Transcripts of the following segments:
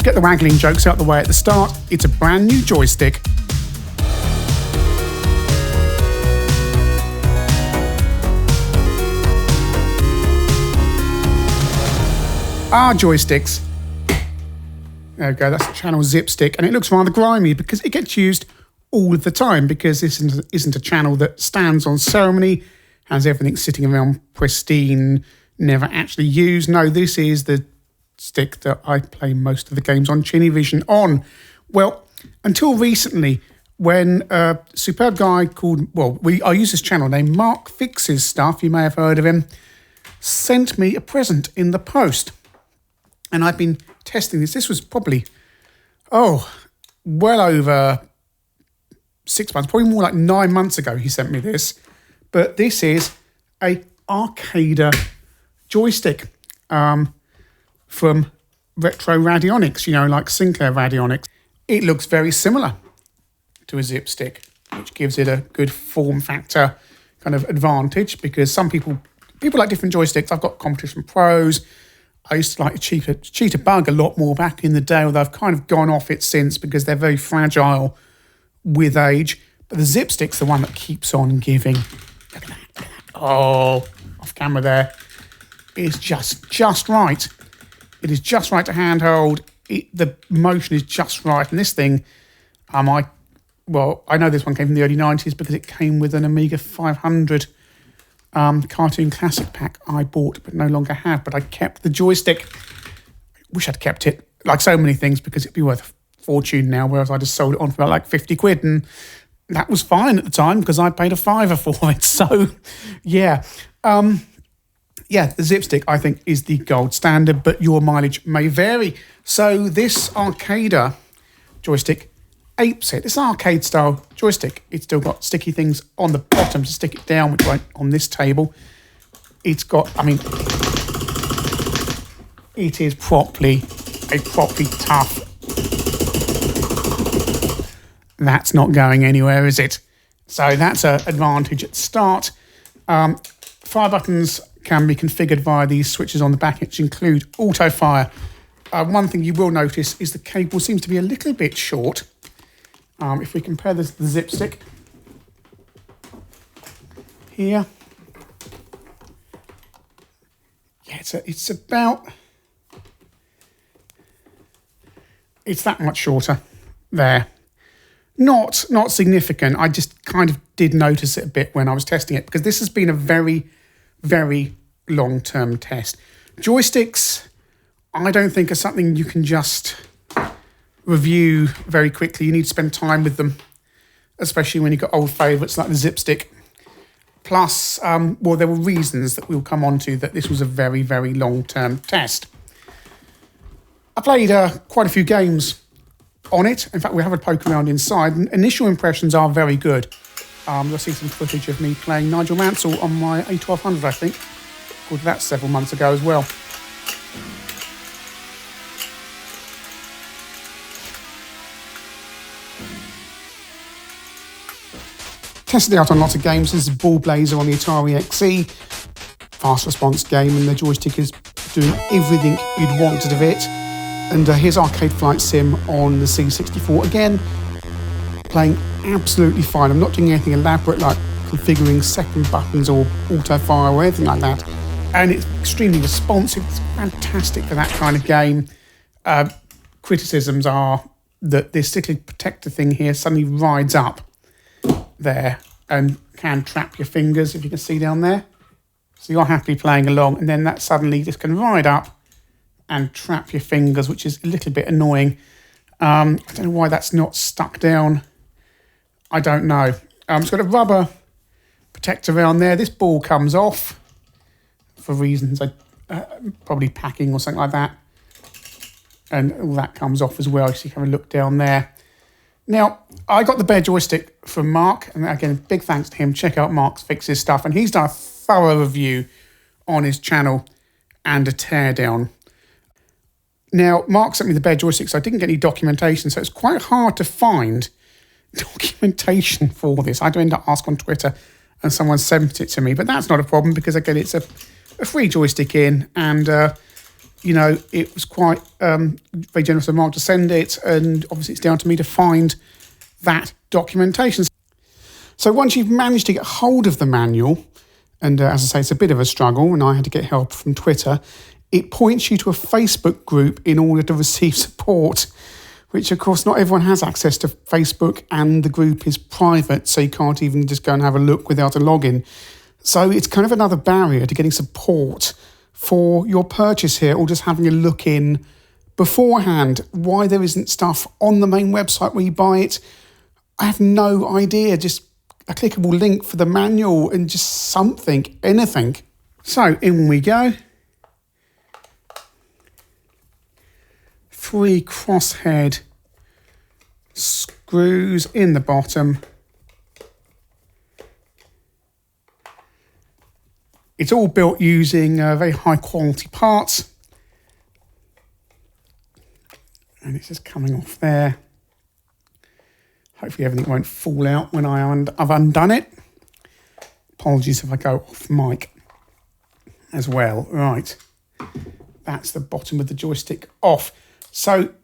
get the waggling jokes out the way at the start. It's a brand new joystick. Our joysticks. There we go, that's the channel Zipstick, and it looks rather grimy because it gets used all of the time, because this isn't a channel that stands on ceremony, has everything sitting around pristine, never actually used. No, this is the stick that I play most of the games on ChinnyVision on. Well, until recently, when a superb guy called, I use this channel name, Mark Fixes Stuff, you may have heard of him, sent me a present in the post. And I've been testing this. This was probably, well over 6 months, probably more like 9 months ago he sent me this. But this is a Arcader joystick from Retroradionics, like Sinclair Radionics. It looks very similar to a Zipstick, which gives it a good form factor kind of advantage, because some people like different joysticks. I've got Competition Pros. I used to like Cheetah Bug a lot more back in the day, although I've kind of gone off it since because they're very fragile with age. But the Zipstick's the one that keeps on giving. Look at that. Look at that. Oh, off camera there. It's just right. It is just right to handhold. The motion is just right. And this thing, I know this one came from the early 90s because it came with an Amiga 500 cartoon classic pack I bought but no longer have. But I kept the joystick. Wish I'd kept it, like so many things, because it'd be worth a fortune now, whereas I just sold it on for about like 50 quid, and that was fine at the time because I paid a £5 for it. So yeah. The Zipstick, I think, is the gold standard, but your mileage may vary. So this Arcader joystick apes it. It's an arcade-style joystick. It's still got sticky things on the bottom to stick it down, which won't on this table. It's got, it is properly tough. That's not going anywhere, is it? So that's an advantage at the start. Fire buttons can be configured via these switches on the back, which include auto fire. One thing you will notice is the cable seems to be a little bit short. If we compare this to the Zipstick here, it's that much shorter there. Not significant. I just kind of did notice it a bit when I was testing it, because this has been a very, very long-term test. Joysticks, I don't think, are something you can just review very quickly. You need to spend time with them, especially when you've got old favourites like the Zipstick. Plus, there were reasons that we'll come on to that this was a very, very long-term test. I played quite a few games on it. In fact, we have a poke around inside. Initial impressions are very good. You'll see some footage of me playing Nigel Mansell on my A1200, I think. Recorded that several months ago as well. Tested it out on lots of games. This is Ball Blazer on the Atari XE. Fast response game, and the joystick is doing everything you'd wanted of it. And here's Arcade Flight Sim on the C64. Again, playing absolutely fine. I'm not doing anything elaborate like configuring second buttons or auto fire or anything like that. And it's extremely responsive. It's fantastic for that kind of game. Criticisms are that this sticky protector thing here suddenly rides up there and can trap your fingers, if you can see down there. So you're happily playing along, and then that suddenly just can ride up and trap your fingers, which is a little bit annoying. I don't know why that's not stuck down. I don't know. It's got a rubber protector around there. This ball comes off for reasons, probably packing or something like that. And all that comes off as well, so you can have a look down there. Now, I got the bare joystick from Mark, and again, big thanks to him. Check out Mark's Fixes Stuff, and he's done a thorough review on his channel and a teardown. Now, Mark sent me the bare joystick, so I didn't get any documentation, so it's quite hard to find documentation for this. I had to end up asking on Twitter, and someone sent it to me, but that's not a problem because, again, it's a free joystick in, and you know, it was quite very generous of Mark to send it, and obviously it's down to me to find that documentation. So once you've managed to get hold of the manual, and as I say, it's a bit of a struggle, and I had to get help from Twitter, it points you to a Facebook group in order to receive support, which of course not everyone has access to Facebook, and the group is private, so you can't even just go and have a look without a login. So it's kind of another barrier to getting support for your purchase here, or just having a look in beforehand. Why there isn't stuff on the main website where you buy it, I have no idea. Just a clickable link for the manual and just something, anything. So in we go. 3 crosshead screws in the bottom. It's all built using very high quality parts. And it's just coming off there. Hopefully everything won't fall out when I've undone it. Apologies if I go off mic as well. Right, that's the bottom of the joystick off. So,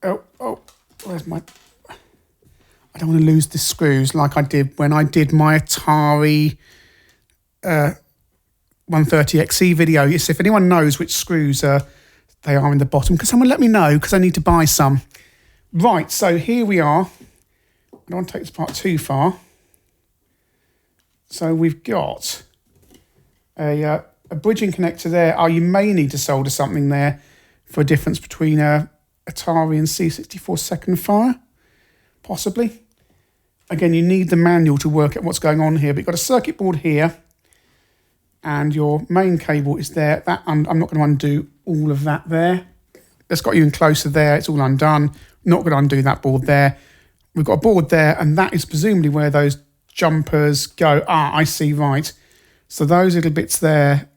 where's my... I don't want to lose the screws like I did when I did my Atari 130XE video. Yes, if anyone knows which screws they are in the bottom, can someone let me know, because I need to buy some. Right, so here we are. I don't want to take this part too far. So we've got a bridging connector there. Oh, you may need to solder something there for a difference between Atari and C64 second fire, possibly. Again, you need the manual to work out what's going on here, but you've got a circuit board here, and your main cable is there. That I'm not going to undo all of that there. That's got you in closer there. It's all undone. Not going to undo that board there. We've got a board there, and that is presumably where those jumpers go. Ah, I see, right. So those little bits there,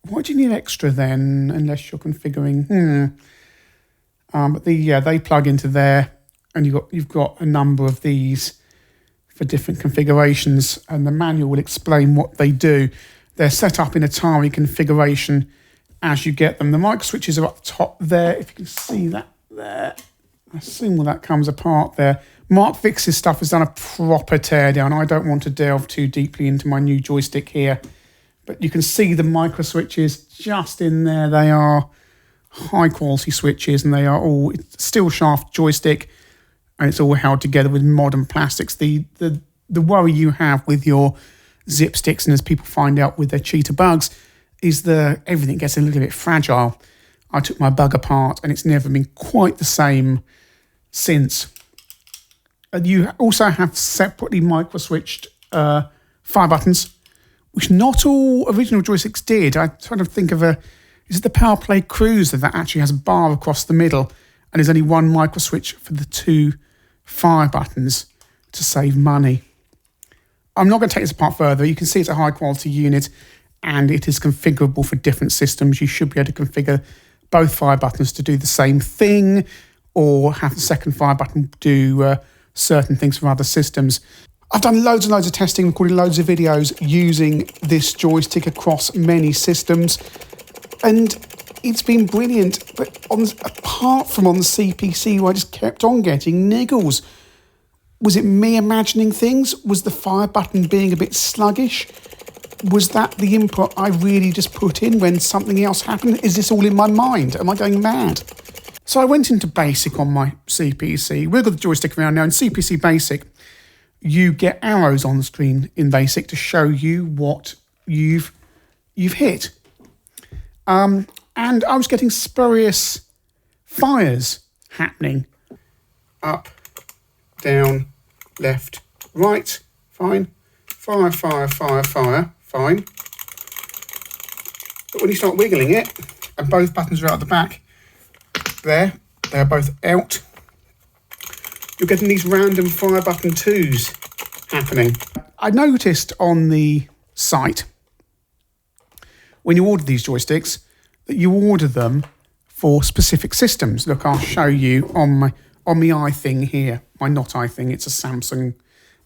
why do you need extra then, unless you're configuring? But they plug into there, and you've got a number of these for different configurations, and the manual will explain what they do. They're set up in Atari configuration as you get them. The microswitches are up top there, if you can see that there. I assume all that comes apart there. Mark Vix's stuff has done a proper teardown. I don't want to delve too deeply into my new joystick here, but you can see the microswitches just in there. They are high quality switches, and they are all steel shaft joystick, and it's all held together with modern plastics. The worry you have with your Zipsticks, and as people find out with their cheater bugs, is everything gets a little bit fragile. I took my bug apart, and it's never been quite the same since. You also have separately microswitched fire buttons, which not all original joysticks did. I'm trying to think of is it the Power Play Cruiser that actually has a bar across the middle, and there's only one microswitch for the 2 fire buttons to save money. I'm not going to take this apart further. You can see it's a high quality unit, and it is configurable for different systems. You should be able to configure both fire buttons to do the same thing, or have the second fire button do certain things for other systems. I've done loads and loads of testing, recorded loads of videos using this joystick across many systems, and it's been brilliant. But apart from on the CPC, where I just kept on getting niggles. Was it me imagining things? Was the fire button being a bit sluggish? Was that the input I really just put in when something else happened? Is this all in my mind? Am I going mad? So I went into BASIC on my CPC. We've got the joystick around now. In CPC BASIC, you get arrows on the screen in BASIC to show you what you've hit. And I was getting spurious fires happening. Up, down, left, right, fine. Fire, fire, fire, fire, fine. But when you start wiggling it, and both buttons are out the back, there, they're both out, you're getting these random fire button 2s happening. I noticed on the site, when you order these joysticks, that you order them for specific systems. Look, I'll show you on my iThing here. My not iThing, it's a Samsung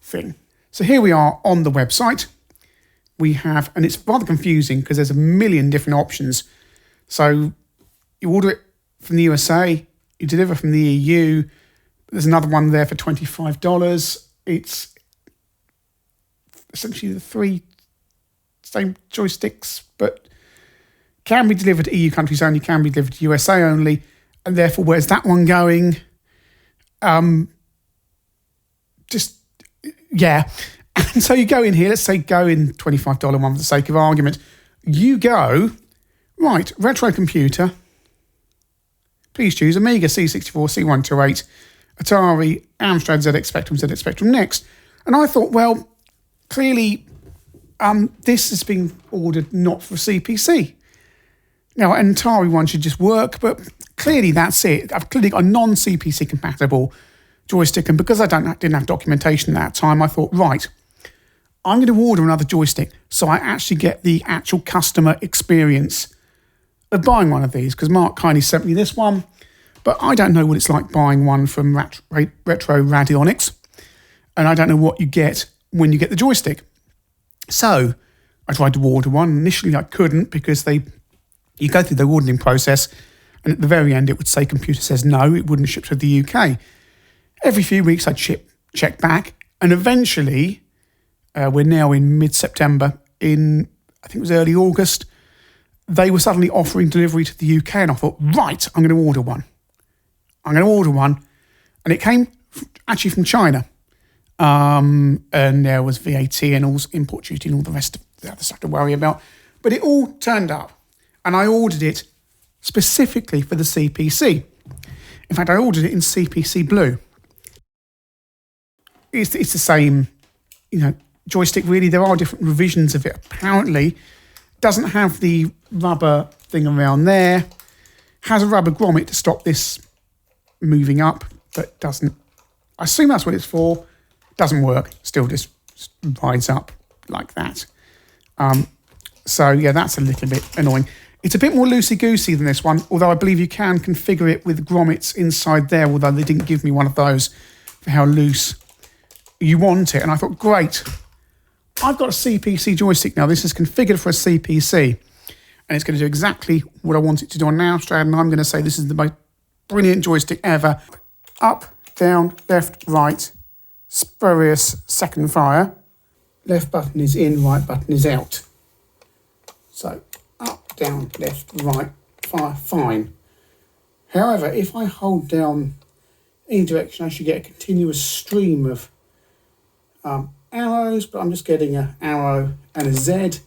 thing. So here we are on the website. We have, and it's rather confusing because there's a million different options. So You order it from the USA, you deliver from the EU. There's another one there for $25. It's essentially the 3 same joysticks, but can be delivered to EU countries only, can be delivered to USA only, and therefore where's that one going? And so you go in here, let's say go in $25 one for the sake of argument. You go, right, retro computer, please choose Amiga C64, C128, Atari, Amstrad, ZX Spectrum next. And I thought, well, clearly this has been ordered not for CPC. Now, an Atari one should just work, but clearly that's it. I've clearly got a non-CPC compatible joystick, and because I didn't have documentation at that time, I thought, right, I'm going to order another joystick so I actually get the actual customer experience of buying one of these, because Mark kindly sent me this one, but I don't know what it's like buying one from Retroradionics, and I don't know what you get when you get the joystick. So I tried to order one. Initially I couldn't, because you go through the ordering process, and at the very end it would say computer says no, it wouldn't ship to the UK. Every few weeks I'd check back, and eventually, we're now in mid-September, I think it was early August, they were suddenly offering delivery to the UK, and I thought, right, I'm going to order one. And it came actually from China. And there was VAT and all import duty and all the rest of the other stuff to worry about. But it all turned up, and I ordered it specifically for the CPC. In fact, I ordered it in CPC Blue. It's the same, joystick really. There are different revisions of it. Apparently, it doesn't have the rubber thing around there. Has a rubber grommet to stop this moving up, but doesn't. I assume that's what it's for. Doesn't work. Still just rides up like that. So yeah, that's a little bit annoying. It's a bit more loosey-goosey than this one, although I believe you can configure it with grommets inside there, although they didn't give me one of those for how loose you want it. And I thought, great, I've got a CPC joystick now. This is configured for a CPC, and it's going to do exactly what I want it to do on an Amstrad, and I'm going to say this is the most brilliant joystick ever. Up, down, left, right, spurious second fire. Left button is in, right button is out. So up, down, left, right, fire, fine. However, if I hold down any direction, I should get a continuous stream of arrows, but I'm just getting an arrow and a Z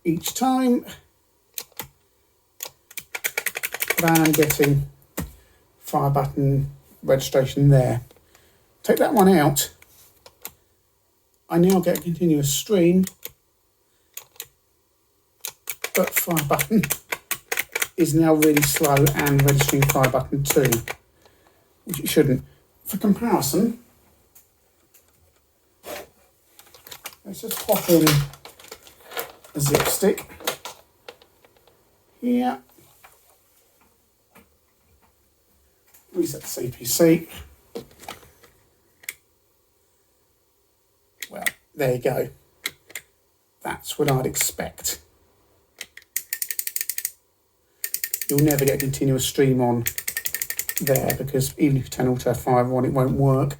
each time. Then I'm getting fire button registration there. Take that one out. I now get a continuous stream, but fire button is now really slow and registering fire button 2, which it shouldn't. For comparison, let's just pop in a Zipstick here. Reset the CPC. Well, there you go. That's what I'd expect. You'll never get a continuous stream on there, because even if you turn auto fire on, it won't work.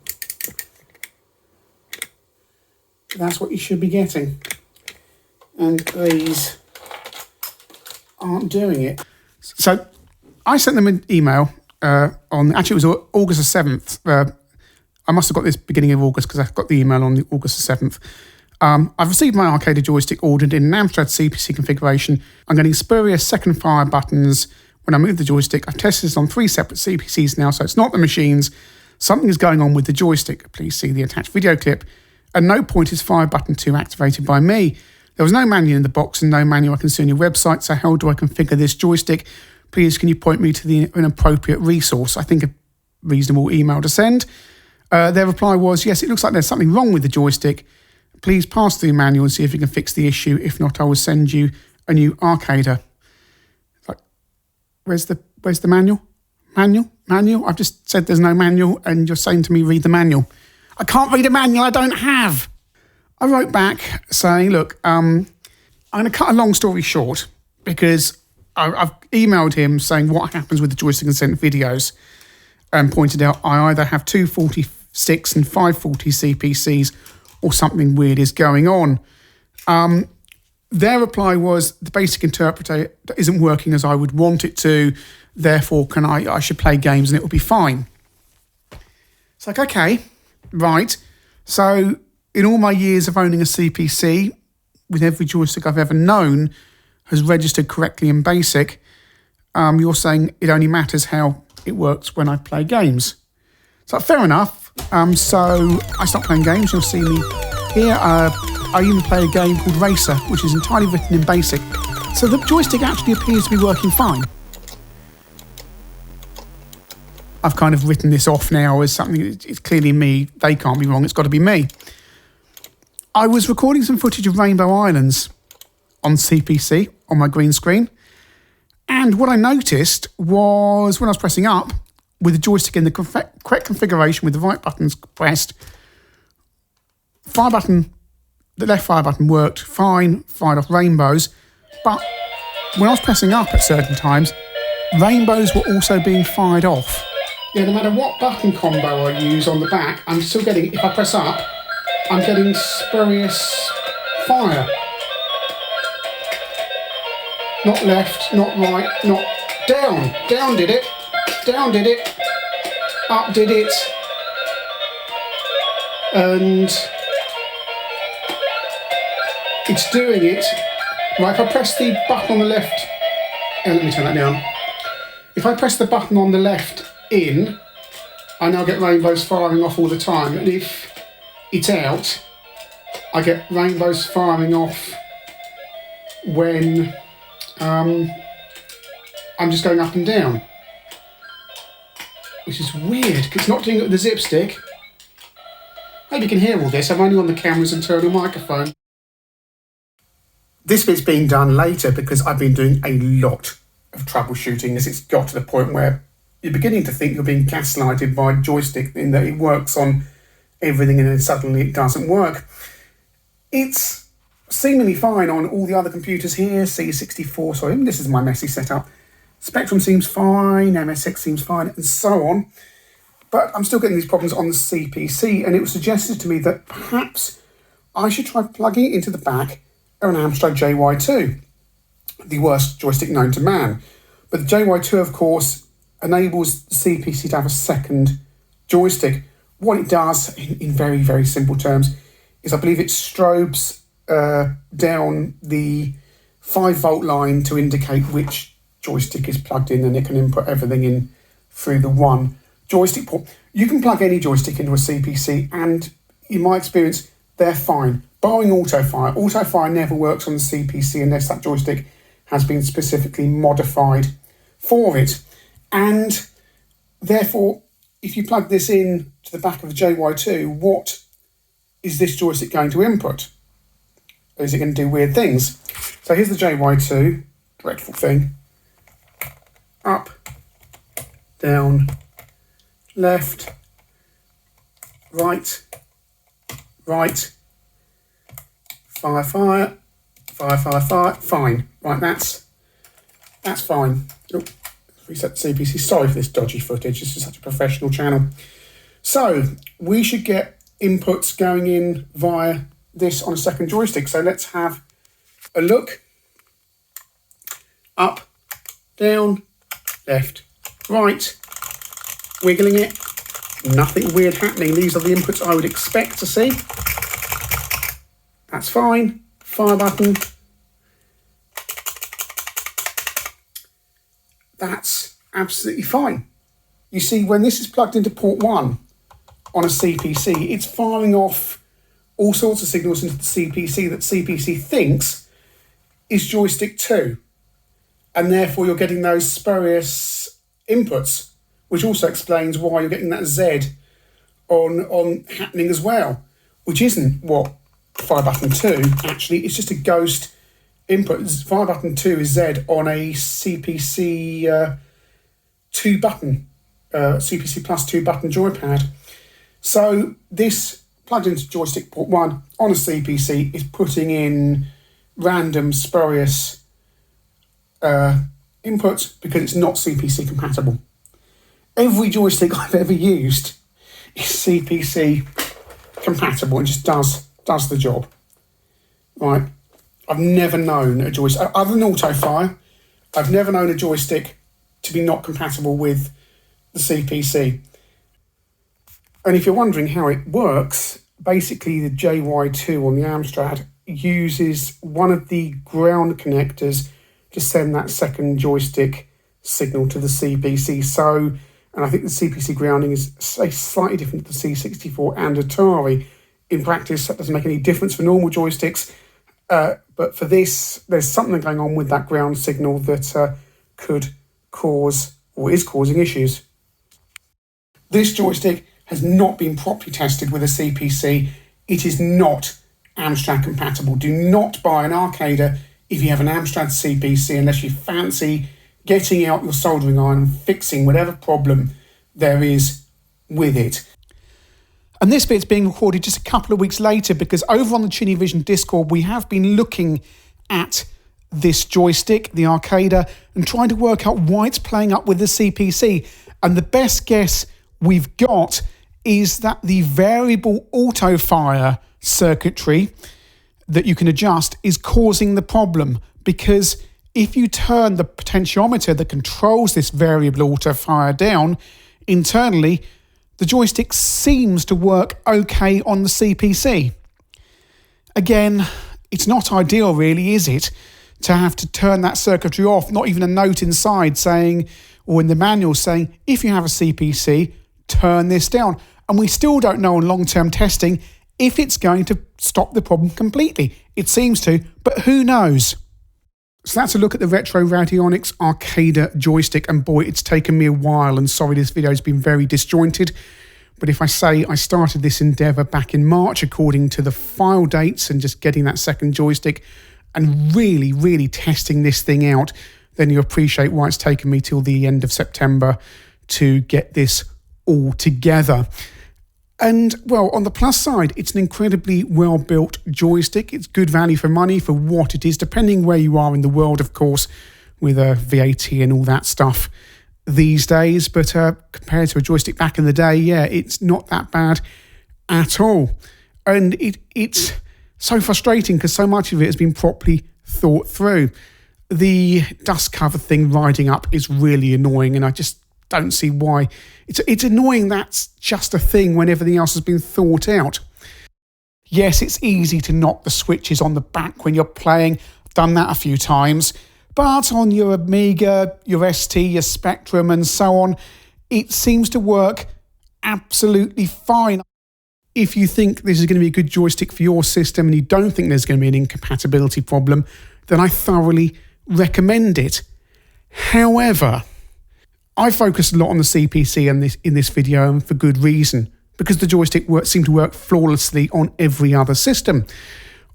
That's what you should be getting. And these aren't doing it. So I sent them an email actually it was August the 7th. I must have got this beginning of August, because I got the email on August the 7th. I've received my arcade joystick ordered in an Amstrad CPC configuration. I'm getting spurious second fire buttons when I move the joystick. I've tested this on 3 separate CPCs now, so it's not the machines. Something is going on with the joystick. Please see the attached video clip. At no point is fire button 2 activated by me. There was no manual in the box and no manual I can see on your website, so how do I configure this joystick? Please, can you point me to an appropriate resource? I think a reasonable email to send. Their reply was, yes, it looks like there's something wrong with the joystick. Please pass through the manual and see if you can fix the issue. If not, I will send you a new arcader. Like, where's the manual? Manual? I've just said there's no manual, and you're saying to me, read the manual. I can't read a manual I don't have. I wrote back saying, look, I'm going to cut a long story short, because I've emailed him saying what happens with the joystick and sent videos, and pointed out I either have 246 and 540 CPCs or something weird is going on. Their reply was the basic interpreter isn't working as I would want it to, therefore I should play games and it will be fine. It's like, okay, right. So in all my years of owning a CPC, with every joystick I've ever known has registered correctly in BASIC, you're saying it only matters how it works when I play games. So fair enough. So I start playing games. You'll see me here. I even play a game called Racer, which is entirely written in BASIC. So the joystick actually appears to be working fine. I've kind of written this off now as something, it's clearly me. They can't be wrong. It's got to be me. I was recording some footage of Rainbow Islands on CPC on my green screen. And what I noticed was when I was pressing up with the joystick in the correct configuration with the right buttons pressed, the left fire button worked fine, fired off rainbows. But when I was pressing up at certain times, rainbows were also being fired off. Yeah, no matter what button combo I use on the back, I'm still getting, if I press up, I'm getting spurious fire. Not left, not right, not down. Down did it. Down did it. Up did it. And it's doing it. Right, if I press the button on the left, let me turn that down. If I press the button on the left in, I now get rainbows firing off all the time. And if it's out, I get rainbows firing off when I'm just going up and down, which is weird because it's not doing it with the Zipstick. Hope you can hear all this. I'm only on the camera's internal microphone. This bit's being done later because I've been doing a lot of troubleshooting as it's got to the point where you're beginning to think you're being gaslighted by Joystick in that it works on everything and then suddenly it doesn't work. It's seemingly fine on all the other computers here, C64, sorry, this is my messy setup. Spectrum seems fine, MSX seems fine, and so on. But I'm still getting these problems on the CPC, and it was suggested to me that perhaps I should try plugging it into the back of an Amstrad JY2, the worst joystick known to man. But the JY2, of course, enables the CPC to have a second joystick. What it does, in very, very simple terms, is I believe it strobes down the 5-volt line to indicate which joystick is plugged in, and it can input everything in through the one joystick port. You can plug any joystick into a CPC, and in my experience, they're fine. Barring autofire. Autofire never works on the CPC unless that joystick has been specifically modified for it. And therefore, if you plug this in to the back of a JY2, what is this joystick going to input? Is it going to do weird things? So here's the JY2, dreadful thing. Up, down, left, right, right, fire, fire, fire, fire, fire, fine. Right, that's fine. Oh, reset the CPC. Sorry for this dodgy footage. This is such a professional channel. So we should get inputs going in via this on a second joystick. So let's have a look. Up, down, left, right, wiggling it. Nothing weird happening. These are the inputs I would expect to see. That's fine. Fire button. That's absolutely fine. You see, when this is plugged into port 1 on a CPC, it's firing off all sorts of signals into the CPC that CPC thinks is joystick 2. And therefore you're getting those spurious inputs, which also explains why you're getting that Z on happening as well, which isn't what fire button 2 actually, it's just a ghost input. Fire button 2 is Z on a CPC 2 button, CPC plus 2 button joypad. So this plugged into joystick port 1 on a CPC is putting in random spurious input because it's not CPC compatible. Every joystick I've ever used is CPC compatible and just does the job. Right? I've never known a joystick, other than Autofire, I've never known a joystick to be not compatible with the CPC. And if you're wondering how it works, basically the JY2 on the Amstrad uses one of the ground connectors to send that second joystick signal to the CPC. So, and I think the CPC grounding is slightly different to the C64 and Atari. In practice, that doesn't make any difference for normal joysticks. But for this, there's something going on with that ground signal that could cause, or is causing, issues. This joystick has not been properly tested with a CPC. It is not Amstrad compatible. Do not buy an Arcader if you have an Amstrad CPC unless you fancy getting out your soldering iron and fixing whatever problem there is with it. And this bit's being recorded just a couple of weeks later because over on the ChinnyVision Discord, we have been looking at this joystick, the Arcader, and trying to work out why it's playing up with the CPC. And the best guess we've got is that the variable auto fire circuitry that you can adjust is causing the problem, because if you turn the potentiometer that controls this variable auto fire down internally, the joystick seems to work okay on the CPC. Again, it's not ideal really, is it, to have to turn that circuitry off, not even a note inside saying, or in the manual saying, if you have a CPC, turn this down. And we still don't know on long-term testing if it's going to stop the problem completely. It seems to, but who knows? So that's a look at the Retroradionics Arcader joystick, and boy, it's taken me a while, and sorry this video has been very disjointed, but if I say I started this endeavour back in March according to the file dates and just getting that second joystick and really testing this thing out, then you appreciate why it's taken me till the end of September to get this all together. And, well, on the plus side, it's an incredibly well-built joystick. It's good value for money for what it is, depending where you are in the world, of course, with VAT and all that stuff these days. But compared to a joystick back in the day, yeah, it's not that bad at all. And it's so frustrating because so much of it has been properly thought through. The dust cover thing riding up is really annoying, and I just don't see why. It's annoying that's just a thing when everything else has been thought out. Yes, it's easy to knock the switches on the back when you're playing. I've done that a few times. But on your Amiga, your ST, your Spectrum and so on, it seems to work absolutely fine. If you think this is going to be a good joystick for your system and you don't think there's going to be an incompatibility problem, then I thoroughly recommend it. However, I focused a lot on the CPC in this video, and for good reason, because the joystick seemed to work flawlessly on every other system.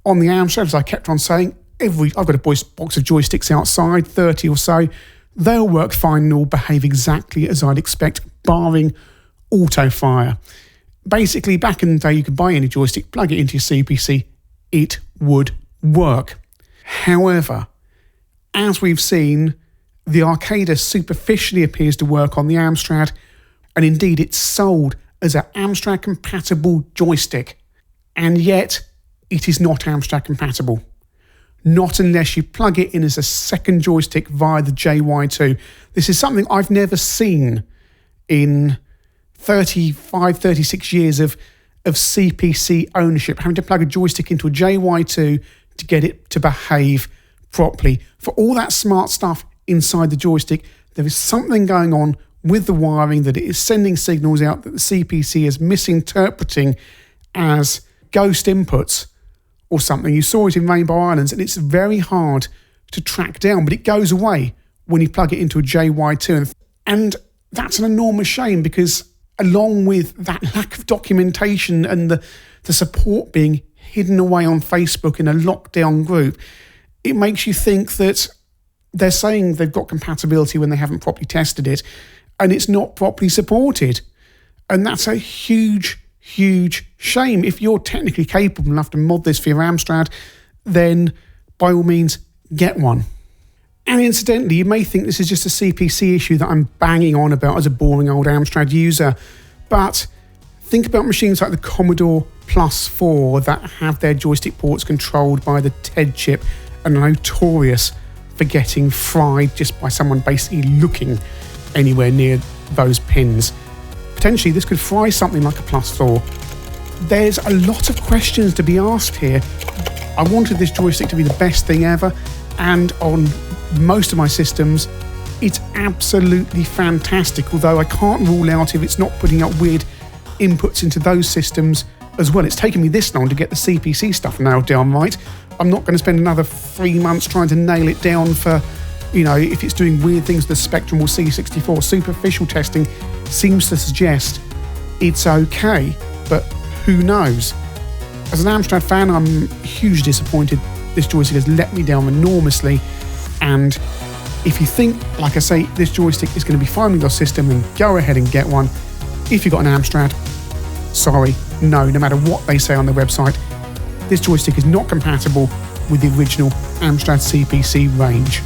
On the Amstrad, as I kept on saying, I've got a box of joysticks outside, 30 or so. They'll work fine and all behave exactly as I'd expect, barring auto fire. Basically, back in the day, you could buy any joystick, plug it into your CPC, it would work. However, as we've seen, the Arcader superficially appears to work on the Amstrad, and indeed it's sold as an Amstrad compatible joystick, and yet it is not Amstrad compatible. Not unless you plug it in as a second joystick via the JY2. This is something I've never seen in 35, 36 years of CPC ownership, having to plug a joystick into a JY2 to get it to behave properly. For all that smart stuff inside the joystick, there is something going on with the wiring that it is sending signals out that the CPC is misinterpreting as ghost inputs or something. You saw it in Rainbow Islands, and it's very hard to track down, but it goes away when you plug it into a JY2. And that's an enormous shame, because along with that lack of documentation and the support being hidden away on Facebook in a lockdown group, it makes you think that they're saying they've got compatibility when they haven't properly tested it, and it's not properly supported. And that's a huge shame. If you're technically capable enough to mod this for your Amstrad, then by all means, get one. And incidentally, you may think this is just a CPC issue that I'm banging on about as a boring old Amstrad user, but think about machines like the Commodore Plus 4 that have their joystick ports controlled by the TED chip and are notorious for getting fried just by someone basically looking anywhere near those pins. Potentially, this could fry something like a Plus 4. There's a lot of questions to be asked here. I wanted this joystick to be the best thing ever, and on most of my systems, it's absolutely fantastic, although I can't rule out if it's not putting up weird inputs into those systems as well. It's taken me this long to get the CPC stuff nailed down right. I'm not going to spend another 3 months trying to nail it down for, if it's doing weird things with the Spectrum or C64. Superficial testing seems to suggest it's okay, but who knows? As an Amstrad fan, I'm hugely disappointed. This joystick has let me down enormously, and if you think, like I say, this joystick is going to be fine with your system, then go ahead and get one. If you've got an Amstrad, sorry, no matter what they say on their website, this joystick is not compatible with the original Amstrad CPC range.